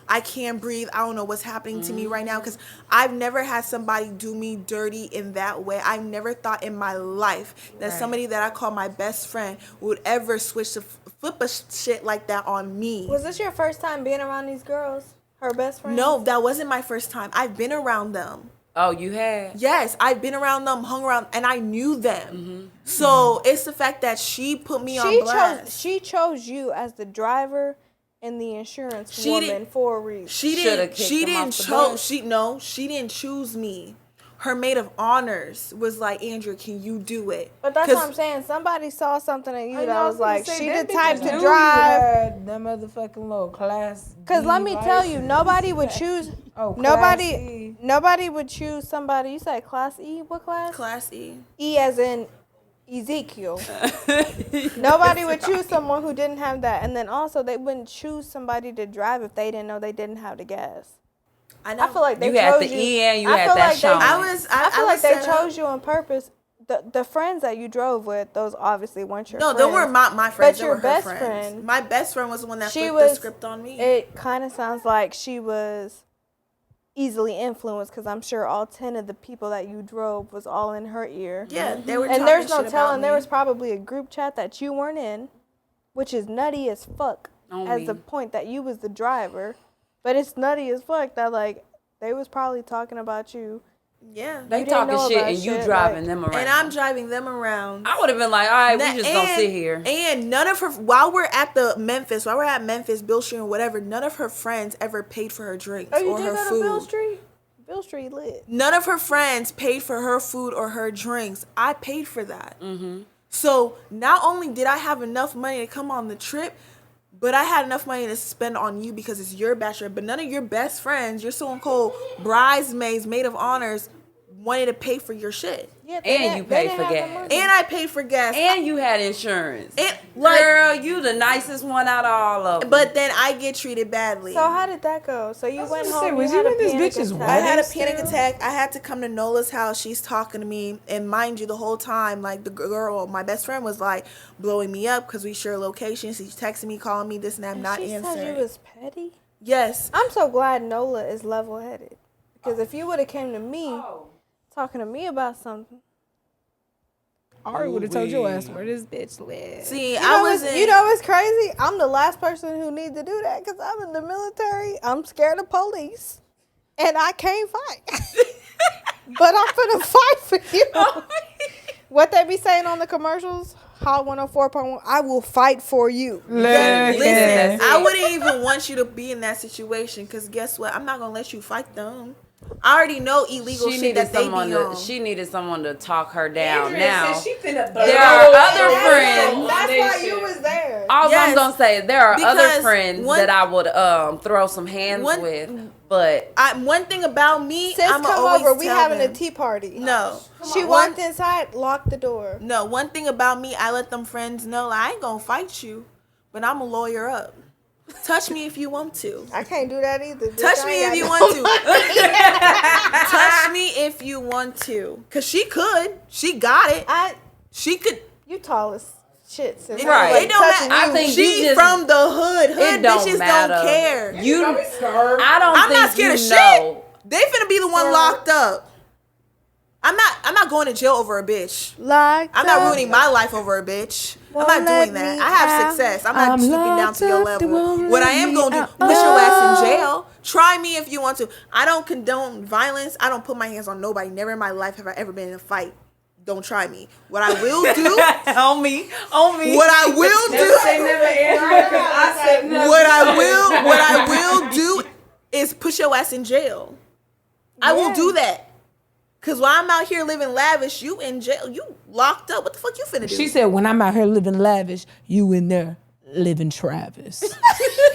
I can't breathe. I don't know what's happening to me right now, because I've never had somebody do me dirty in that way. I never thought in my life that somebody that I call my best friend would ever switch to flip a shit like that on me. Was this your first time being around these girls? Her best friend? No, that wasn't my first time. I've been around them. Oh, you had? Yes, I've been around them, hung around, and I knew them. So it's the fact that she put me on blast. She chose you as the driver and the insurance woman for a reason. She Shoulda didn't kicked she didn't choose me. Her maid of honors was like, Andrea, can you do it? But that's what I'm saying. Somebody saw something in you that was like, she the type to Knew drive. you had them motherfucking little class. Because let me tell you, license. nobody would choose. Oh, Class E. Nobody would choose somebody. You said class E? What class? Class E. E as in Ezekiel. Nobody would choose someone who didn't have that. And then also, they wouldn't choose somebody to drive if they didn't know they didn't have the gas. I know. I feel like they You had chose the you. E and you I had feel that like Sean. I feel like they set up. chose you on purpose. The friends that you drove with, those obviously weren't your No, friends. they weren't my friends. But They your were her best friends. friend. My best friend was the one that She flipped the was- script on me. It kind of sounds like she was easily influenced, because I'm sure all 10 of the people that you drove was all in her ear. Yeah, they were. And there's no talking shit telling. about There me. was probably a group chat that you weren't in, which is nutty as fuck. On as me. the point that you was the driver, but it's nutty as fuck that they was probably talking about you. Yeah. They You didn't talking know shit about and you shit, driving like- them around. And I'm driving them around. I would have been like, all right, we just gonna sit here. And none of her, while we're at Memphis, Bill Street or whatever, none of her friends ever paid for her drinks Oh, you or did her go to food. Bill Street? Bill Street lit. None of her friends paid for her food or her drinks. I paid for that. So not only did I have enough money to come on the trip, but I had enough money to spend on you because it's your bachelor. But none of your best friends, your so-called bridesmaids, maid of honors, wanted to pay for your shit. Yeah, And you paid for gas. And I paid for gas. And you had insurance. And, Girl, you the nicest one out of all of them. but then I get treated badly. So how did that go? So you went what I home. said, was had you a in this panic bitch's attack. I had a wedding panic still? attack. I had to come to Nola's house. She's talking to me. And mind you, the whole time, the girl, my best friend, was blowing me up because we share locations. She's texting me, calling me, this and that. I'm not She answering. said you was petty. Yes. I'm so glad Nola is level-headed, because if you would have came to me talking to me about something, I already would have told your ass where this bitch lives. See, you I know, wasn't. what's crazy? I'm the last person who needs to do that, because I'm in the military. I'm scared of police, and I can't fight. But I'm finna fight for you. What they be saying on the commercials? Hot 104.1. I will fight for you. Listen, I wouldn't even want you to be in that situation because guess what? I'm not gonna let you fight them. I already know illegal shit that they be on. She needed someone to talk her down. Andrea Now said she finna there are other friends. That's why you was there. All Yes, I'm gonna say, there are other because friends that I would throw some hands with, but One thing about me, Sis, I'm come always over. We tell having them. a tea party. No. She One- walked inside, locked the door. No, one thing about me, I let them friends know I ain't gonna fight you, but I'm a lawyer up. Touch me if you want to. I can't do that either. Touch me if you want to. Touch me if you want to. Cause she could. She got it. She could. You tall as shit. Sis. Right. It don't matter. I think she you just, from the hood. Hood bitches matter. don't care. I don't I'm think not scared of shit. They finna be the one locked up. I'm not going to jail over a bitch. I'm not ruining my life over a bitch. I'm not doing that. I have success. I'm not stooping down to your level. What I am going to do, put your ass in jail. Try me if you want to. I don't condone violence. I don't put my hands on nobody. Never in my life have I ever been in a fight. Don't try me. What I will do, on me. What I will do, what I will do is put your ass in jail. I will do that. Cause while I'm out here living lavish, you in jail, you locked up. What the fuck you finna do? She said, when I'm out here living lavish, you in there living Travis.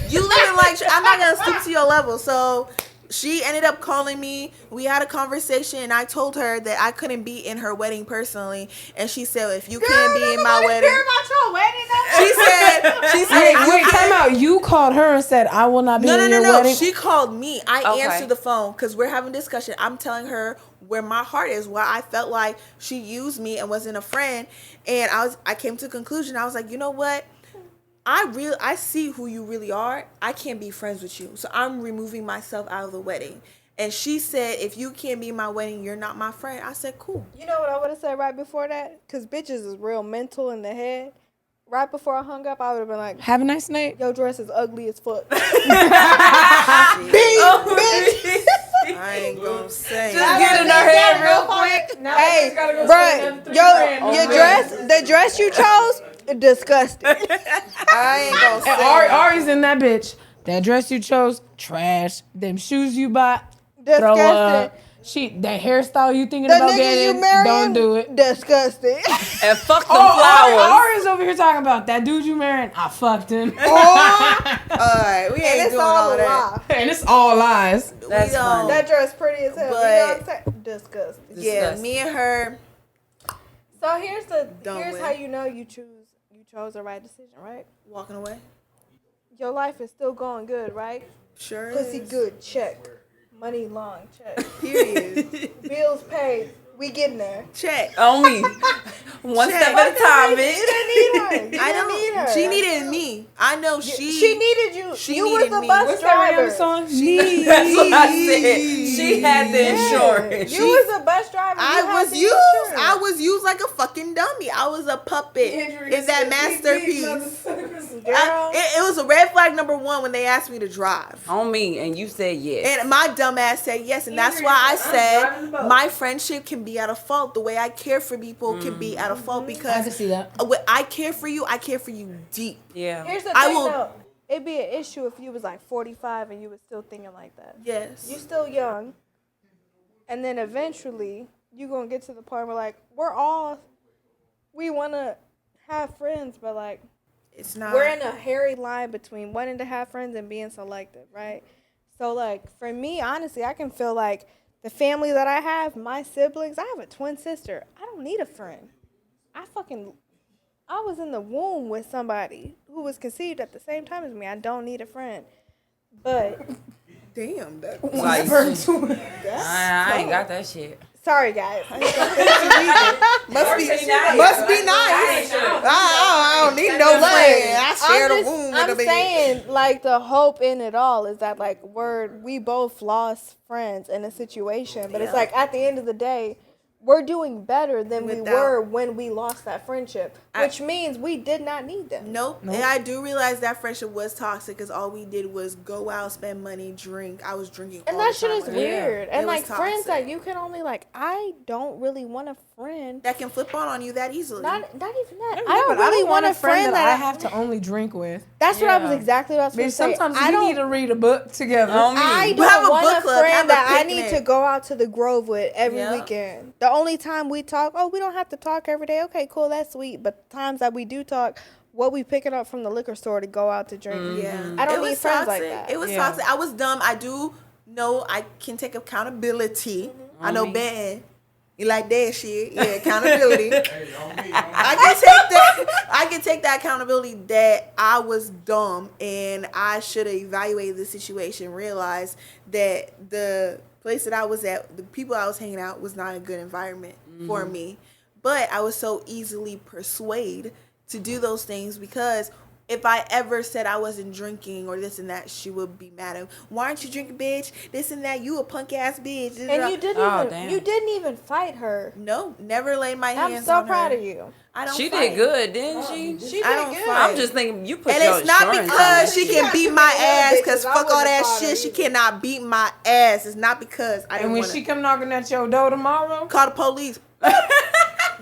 You living like, I'm not gonna stoop to your level. So she ended up calling me. We had a conversation, and I told her that I couldn't be in her wedding personally. And she said, if you can't be in my wedding, she said, wait, time out. You called her and said, I will not be in your wedding. She called me. I answered the phone because we're having a discussion. I'm telling her where my heart is, where I felt like she used me and wasn't a friend. And I came to a conclusion. I was like, you know what? I see who you really are. I can't be friends with you. So I'm removing myself out of the wedding. And she said, if you can't be in my wedding, you're not my friend. I said, cool. You know what I would have said right before that? Because bitches is real mental in the head. Right before I hung up, I would have been like, have a nice night. Your dress is ugly as fuck. Bitch. I ain't gonna say. Just get in her head real quick. Hey, bro, the dress you chose, disgusting. I ain't gonna say. Ari's in that bitch. That dress you chose, trash. Them shoes you bought, throw disgusting. That hairstyle you thinking about getting, don't do it. Disgusting. And fuck them flowers. Ari's over here talking about that dude you married. I fucked him. Alright, we ain't doing all that. And it's all lies. That's fine. That dress pretty as hell. But, you know what I'm saying? Disgusting. Yeah, me and her. So here's how you know you chose the right decision, right? Walking away. Your life is still going good, right? Sure. Pussy good, check. Money long, check. Period. Bills paid. We getting there. Check. On me. One step at a time, bitch. You didn't need her. I don't need her. She needed me. I know she needed you. You was the me. bus driver. Song? That's what I said. She had the insurance. You was the bus driver. I was used like a fucking dummy. I was a puppet in that masterpiece. It was a red flag number 1 when they asked me to drive. On me, and you said yes. And my dumb ass said yes, and that's why I said my friendship can be at a fault. The way I care for people can be at a fault because I can see that. When I care for you deep. Yeah. Here's the thing, though. It'd be an issue if you was like 45 and you was still thinking like that. Yes. You still young. And then eventually, you going to get to the point where, like, we want to have friends, but, like, it's not. We're in a hairy line between wanting to have friends and being selective, right? So, like, for me, honestly, I can feel like the family that I have, my siblings, I have a twin sister. I don't need a friend. I was in the womb with somebody who was conceived at the same time as me. I don't need a friend. But damn, that like, I ain't got that shit. Sorry, guys. Must be nice. I don't need no friend. I share the room with a baby. I'm saying, like, the hope in it all is that, like, we both lost friends in a situation. But it's like, at the end of the day, we're doing better than we were when we lost that friendship, which means we did not need them. Nope. And I do realize that friendship was toxic because all we did was go out, spend money, drink. I was drinking all the time. And that shit is weird. And, like, friends that toxic. you can only, like, I don't really want a friend that can flip on you that easily. Not even that. I don't really want a friend that I have to only drink with. That's what I was exactly what I was going to say. Sometimes we need to read a book together. I don't want a friend that I need to go out to the Grove with every weekend. The only time we talk, we don't have to talk every day. Okay, cool, that's sweet. But the times that we do talk, what we picking up from the liquor store to go out to drink. Yeah. I don't need friends like that. It was toxic. I was dumb. I do know I can take accountability. I know Ben. You like that shit. Yeah, accountability. I can take that accountability that I was dumb and I should have evaluated the situation, realized that the place that I was at, the people I was hanging out was not a good environment for me. But I was so easily persuaded to do those things because if I ever said I wasn't drinking or this and that, she would be mad at me. Why aren't you drinking, bitch? This and that. You a punk ass bitch. And you didn't even fight her. No, never laid my hands on her. I'm so proud of you. I don't She fight. did good, didn't she? She did good. I'm just thinking you put And your it's not insurance on because that she shit. can beat my ass, because I fuck all that wouldn't shit. She either. cannot beat my ass. It's not because I And didn't when want she to come knocking at your door tomorrow, call the police.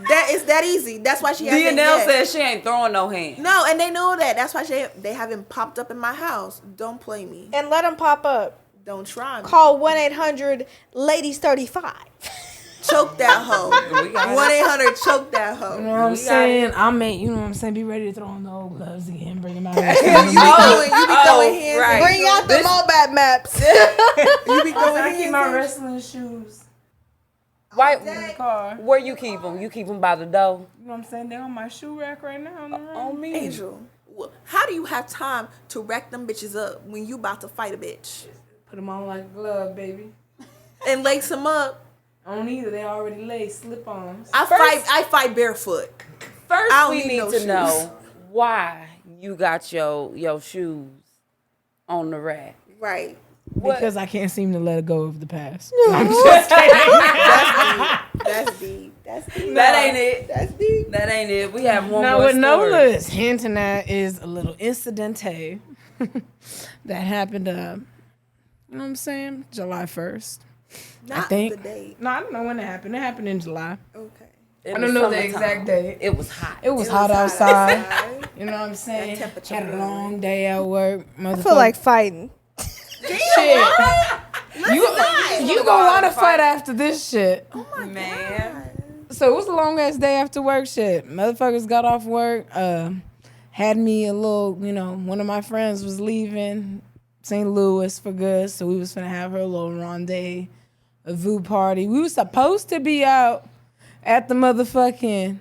That is that easy. That's why she hasn't D&L yet. says she ain't throwing no hand. No, and they know that. That's why they haven't popped up in my house. Don't play me. And let them pop up. Don't try me. Call 1-800-LADIES-35. Choke that hoe. We got it. 1-800 choke that hoe. you know what I'm We got saying? I mean, you know what I'm saying? Be ready to throw on the old gloves again, bring them out. You be throwing hands. right. Bring out the Mobat maps. You be throwing I hands. keep my wrestling shoes Why? in the car. Where you keep them? You keep them by the door. You know what I'm saying? They're on my shoe rack right now. In the room. On me. Angel, how do you have time to rack them bitches up when you about to fight a bitch? Put them on like a glove, baby. And lace them up. I don't either. They already laced slip-ons. I fight barefoot. First, I don't we need need no to shoes. know why you got your shoes on the rack. Right. Because I can't seem to let go of the past. That's deep. That's deep. That ain't it. That's deep. That ain't it. We have one Now, more what story. Nola is hinting at is a little incidente that happened, you know what I'm saying? July 1st. Not I think. the date. No, I don't know when it happened. It happened in July. Okay. It I was don't know the summertime. exact date. It was hot. It was hot outside. You know what I'm That saying? temperature Had a really. long day at work. I feel like fighting. shit. You gonna want to fight after this shit. Man. So it was a long ass day after work. Shit, motherfuckers got off work. Had me a little, you know, one of my friends was leaving St. Louis for good, so we was finna have her little rendezvous party. We was supposed to be out at the motherfucking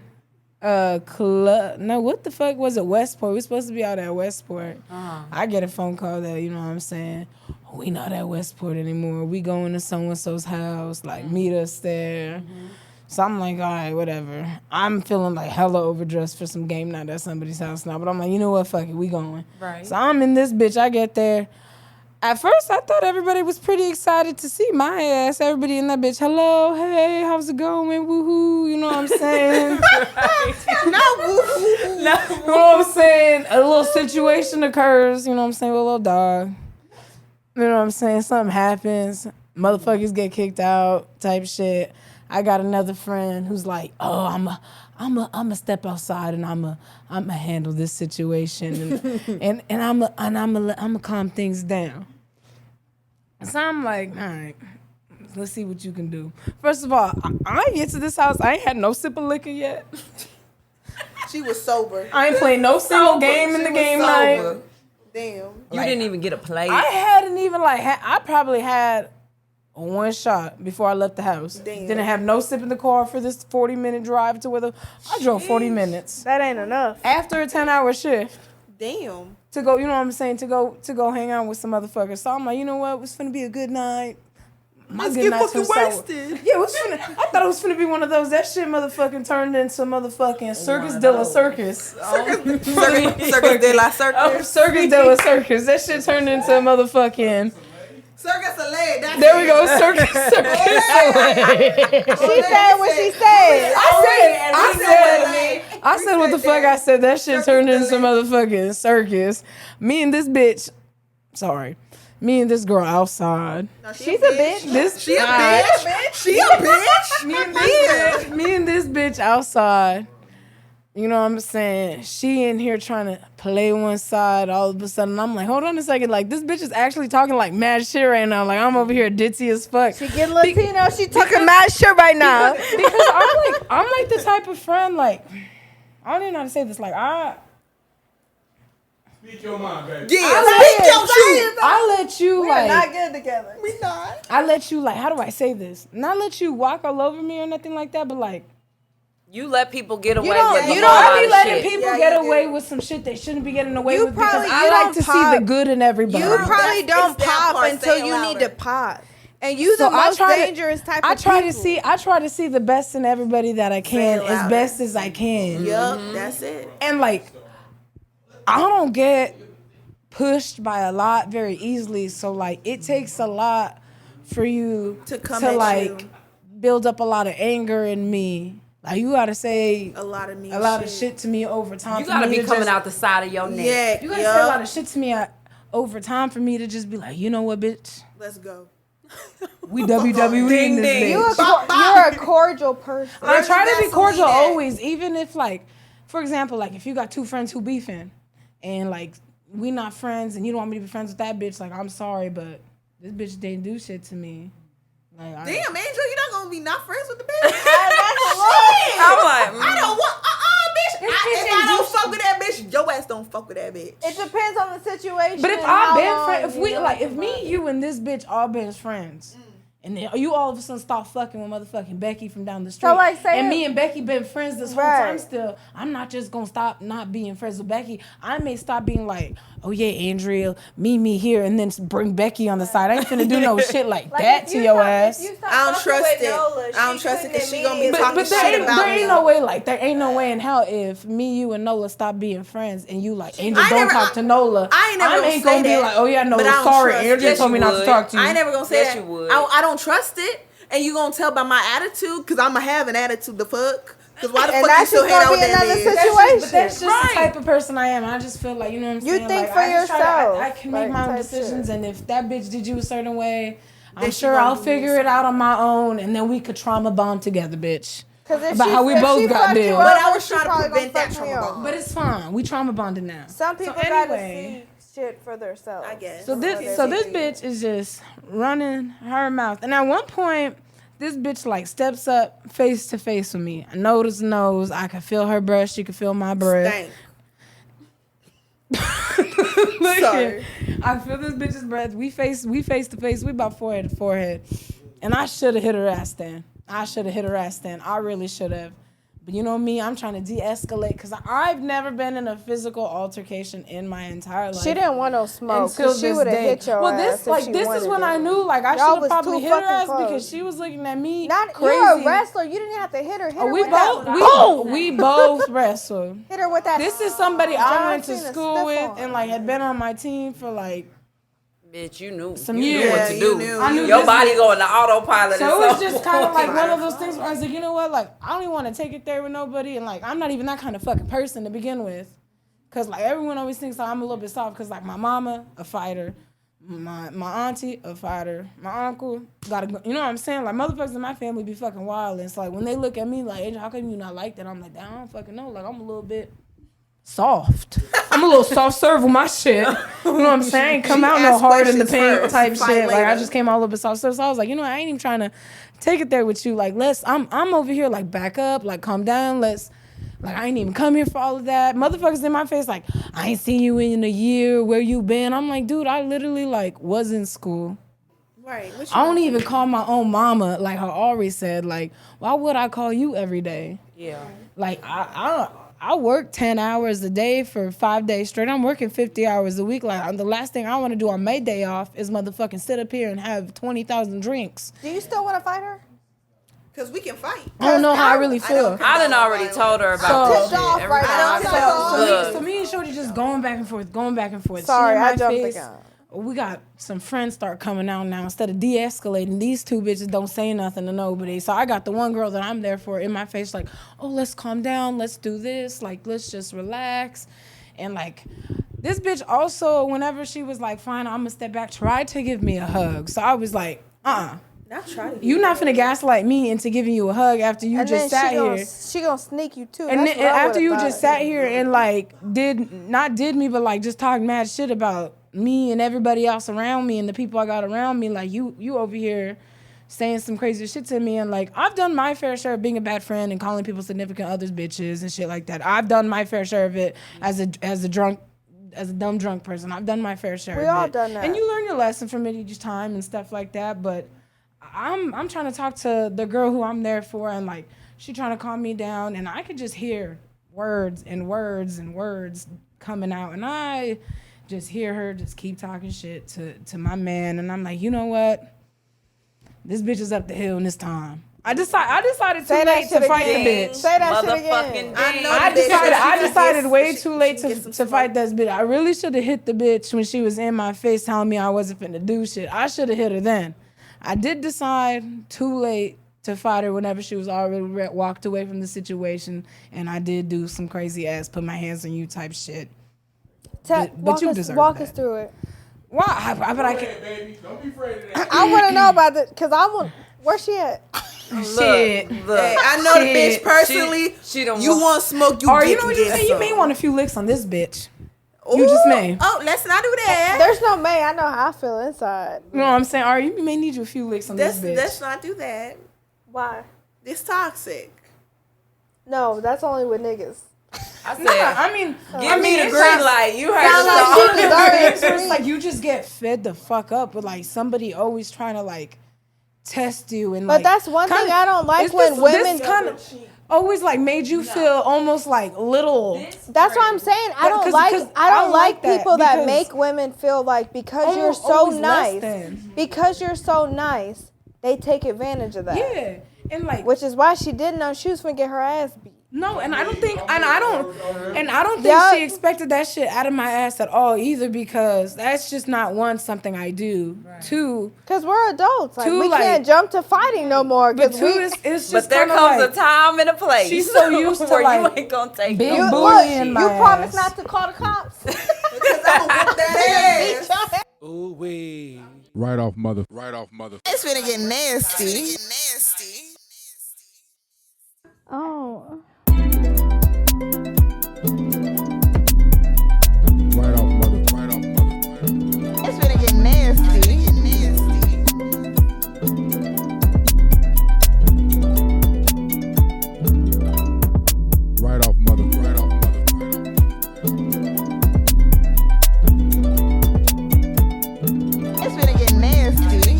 club. No, what the fuck was it? Westport. We was supposed to be out at Westport. I get a phone call that, you know what I'm saying? We not at Westport anymore. We going to so-and-so's house. Like, meet us there. So I'm like, all right, whatever. I'm feeling like hella overdressed for some game night at somebody's house now. But I'm like, you know what? Fuck it. We going. Right. So I'm in this bitch. I get there. At first, I thought everybody was pretty excited to see my ass. Everybody in that bitch, hello, hey, how's it going? Woohoo. You know what I'm saying? No, woo-hoo. You know what I'm saying? A little situation occurs, you know what I'm saying, with a little dog. You know what I'm saying? Something happens. Motherfuckers get kicked out type shit. I got another friend who's like, oh, I'm a step outside and I'm a handle this situation and I'm a calm things down. So I'm like, all right, let's see what you can do. First of all, I ain't get to this house. I ain't had no sip of liquor yet. She was sober. I ain't played no single game in the game night. Damn. You didn't even get a plate. I hadn't even I probably had one shot before I left the house. Damn. Didn't have no sip in the car for this 40-minute drive to where I drove 40 minutes. That ain't enough. After a 10-hour shift Damn. to go, you know what I'm saying, to go hang out with some motherfuckers. So I'm like, you know what, it's finna be a good night. Let's get fucking wasted. Yeah, I thought it was finna be one of those. That shit motherfucking turned into motherfucking Circus de la Circus. Circus de la Circus. Circus de la Circus. That shit turned into a motherfucking... Circus Soleil. That's There we go, Circus Soleil. She said what she said. I said what the fuck I said. That shit turned into some motherfucking circus. Me and this bitch, me and this girl outside. No, She's a bitch. She a bitch. She a bitch. Me and this bitch outside. You know what I'm saying? She in here trying to play one side. All of a sudden, I'm like, hold on a second. Like, this bitch is actually talking like mad shit right now. Like, I'm over here ditzy as fuck. She get Latino. She talking mad shit right now. Because I'm like the type of friend, like, I don't even know how to say this. Like, Speak your mind, baby. Yeah, speak your truth. I let you, We're like, not good together. We not. I let you, like, how do I say this? Not let you walk all over me or nothing like that, but, like, You let people get away don't- with you a don't whole I lot be of letting shit. people Yeah, get you away do. with some shit they shouldn't be getting away You with because probably- I you like don't to see pop- the good in everybody. You probably That's- don't it's that pop part, until say it you need louder. to pop. And you So the most I dangerous type I of try people. I try to see the best in everybody that I can it as louder. best as I can. Yup, that's it. And like I don't get pushed by a lot very easily. So like it takes a lot for you To come to at like you. build up a lot of anger in me. Like you gotta say A lot of mean of shit to me over time. You for gotta me be to coming just- out the side of your neck. Yeah, You gotta say a lot of shit to me over time for me to just be like, you know what, bitch? Let's go. We WWE in this ding. bitch. You're a cordial person. I try to be Vaseline cordial at? always, even if like, for example, like if you got two friends who beefing, and like we not friends, and you don't want me to be friends with that bitch, like I'm sorry, but this bitch didn't do shit to me. Like, Damn, Angel, you're not gonna be not friends with the bitch. I'm like, I don't want, bitch. If I don't fuck with that bitch, your ass don't fuck with that bitch. It depends on the situation. But if and how I've been long friends, if you we know like, if somebody. me, you, and this bitch all been friends, and then you all of a sudden stop fucking with motherfucking Becky from down the street, like, say and it- me and Becky been friends this whole Right. time still, I'm not just gonna stop not being friends with Becky. I may stop being like, oh yeah, Andrea, meet me here, and then bring Becky on the side. I ain't finna do no shit like that if to you your stop- ass. if you stop I don't fucking trust with it. Nola, I don't trust it couldn't because she gonna be immediately- talking But shit there ain't, about there me. ain't no way, like, there ain't no way in hell if me, you, and Nola stop being friends and you, like, Angel, I don't never- talk to Nola. I ain't never gonna ain't gonna say be that, like, oh, yeah, but Nola, I don't sorry. trust- Andrea Yes, told you me not to would. talk to you. I ain't never gonna say Yes, that. you would. I don't trust it, and you gonna tell by my attitude because I'm gonna have an attitude. The fuck? Because why the And fuck you that's still just hate gonna on be that another bitch? situation. But that's just Right. the type of person I am. I just feel like, you know what I'm You saying? think like, for I just try to- yourself, I can make like, my own type decisions, shit. and if that bitch did you a certain way, I'm Then she sure gonna I'll do me figure a it out on my own, and then we could trauma bond together, bitch. Because if About she, how we if both she got fucked you deal. over, But I was she trying to probably prevent gonna that fuck me trauma over. bond. But it's fine. We trauma bonded now. Some people So gotta anyway. see shit for themselves. I guess. So this bitch is just running her mouth. And at one point, this bitch like steps up face to face with me. Nose to nose. I can feel her breath. She can feel my breath. Stank. Look Sorry. here. I feel this bitch's breath. We face to face. We about forehead to forehead. And I should have hit her ass then. I really should have. But you know me, I'm trying to de-escalate because I've never been in a physical altercation in my entire life. She didn't want no smoke. Until 'Cause she this would have day. hit your well, ass. this if like she this is wanted when to. I knew like I Y'all should have was probably too hit her fucking ass close. because she was looking at me Not crazy. you're a wrestler. You didn't have to hit her. Hit her We with that. both we both wrestled. Hit her with that. This is somebody I John went to Cena school stiff with arm. and like had been on my team for like bitch, you knew. Some you years. knew what Yeah, to you do. knew. I knew Your this body bitch. going to autopilot. So and it was so just kind of like forth. one of those things where I was like, you know what? Like, I don't even want to take it there with nobody. And like, I'm not even that kind of fucking person to begin with. Cause like everyone always thinks that I'm a little bit soft. Cause like my mama, a fighter. My auntie, a fighter. My uncle, gotta go. You know what I'm saying? Like motherfuckers in my family be fucking wild. And it's like when they look at me like, Angel, how come you not like that? I'm like, I don't fucking know. Like I'm a little bit soft. I'm a little soft serve with my shit. You know what I'm saying? Come out no asked hard in the questions paint first, type fight shit. Like I later. just came all over soft serve. So I was like, you know, I ain't even trying to take it there with you. Like I'm over here like back up, like calm down. Like I ain't even come here for all of that. Motherfuckers in my face like, I ain't seen you in a year. Where you been? I'm like, dude, I literally like was in school. Right. What you I don't gonna even do? call my own mama like her Ari said. Like, why would I call you every day? yeah. Like I work 10 hours a day for 5 days straight. I'm working 50 hours a week. Like the last thing I want to do on May Day off is motherfucking sit up here and have 20,000 drinks. Do you still want to fight her? Cause we can fight. I don't know how I really feel. I done already told her about So- this Tipped off shit. right Every now. time So- I so- look, So me and Shorty just going back and forth. Sorry, She in my I jumped the face. gun. We got some friends start coming out now. Instead of de-escalating, these two bitches don't say nothing to nobody. So I got the one girl that I'm there for in my face like, oh, let's calm down. Let's do this. Like, let's just relax. And like, this bitch also, whenever she was like, fine, I'm gonna step back, tried to give me a hug. So I was like, Not try to. you not finna gaslight me into giving you a hug after you And just then sat here. she gonna sneak you too. And That's then what I after would've you thought. just sat here and like did me, but like just talk mad shit about me and everybody else around me and the people I got around me, like you over here saying some crazy shit to me, and like I've done my fair share of being a bad friend and calling people significant others bitches and shit like that. I've done my fair share of it as a dumb drunk person. I've done my fair share. We of all it. done that. And you learn your lesson from it each time and stuff like that, but I'm trying to talk to the girl who I'm there for, and like she trying to calm me down, and I could just hear words and words and words coming out, and I just hear her just keep talking shit to my man, and I'm like, you know what? This bitch is up the hill, and it's time. I decided too late to fight the bitch. Say that shit again. I decided way too late to fight that bitch. I really should have hit the bitch when she was in my face telling me I wasn't finna do shit. I should have hit her then. I did decide too late to fight her whenever she was already walked away from the situation, and I did do some crazy ass put my hands on you type shit. But you deserve walk that. us through it. Why? But I can't. Baby, don't be afraid of that. I want to know about it because I want. Where's she at? Shit. Look. Hey, I know the bitch personally. She don't You want smoke, you Or get you know what to you get say? You may some. want a few licks on this bitch. Ooh. You just may. Oh, let's not do that. There's no May. I know how I feel inside. You know what I'm saying? Or you may need you a few licks on this bitch. Let's not do that. Why? It's toxic. No, that's only with niggas. I said, I mean, give me the it's green not- light. You heard Sound the like song. she deserves It's just like you just get fed the fuck up with like somebody always trying to like test you and But like. that's one thing I don't like it's when this women. kind of always like made you feel almost like little. That's what I'm saying. I don't 'Cause like. I don't like that people that because make women feel like because you're almost so always less nice, than. because you're so nice, they take advantage of that. Yeah, and like Which is why she didn't know she was gonna get her ass beat. no, and I don't think think Yeah. she expected that shit out of my ass at all either, because that's just not one something I do. Right. Two, Cause we're adults. Like Two, we like- can't jump to fighting no more. but Cause two we. is it's just But there kinda comes like, a time and a place. she's so used to, where like, you ain't gonna take being no You, bullshit. bullying look, my you promise ass. not to call the cops. Because I'm gonna whip that ass. Ooh wee. Right off mother. It's finna get nasty. Oh. Right off mother. It's finna get nasty. Right off mother. It's finna get nasty.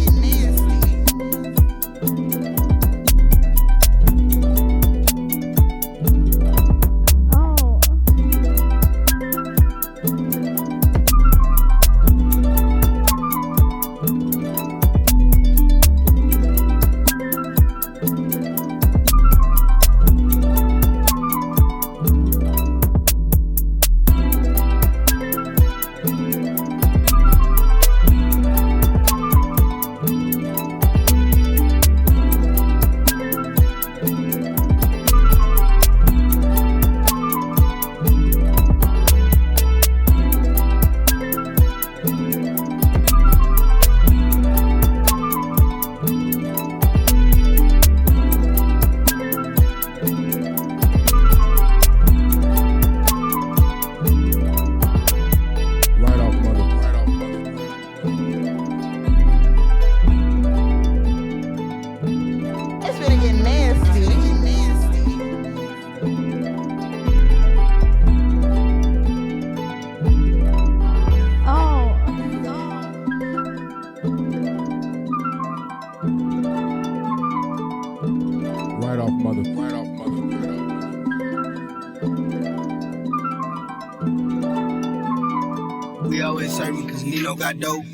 Oh. Right off mother. It's finna get nasty. Right off mother. We always serving cause Nino got dope.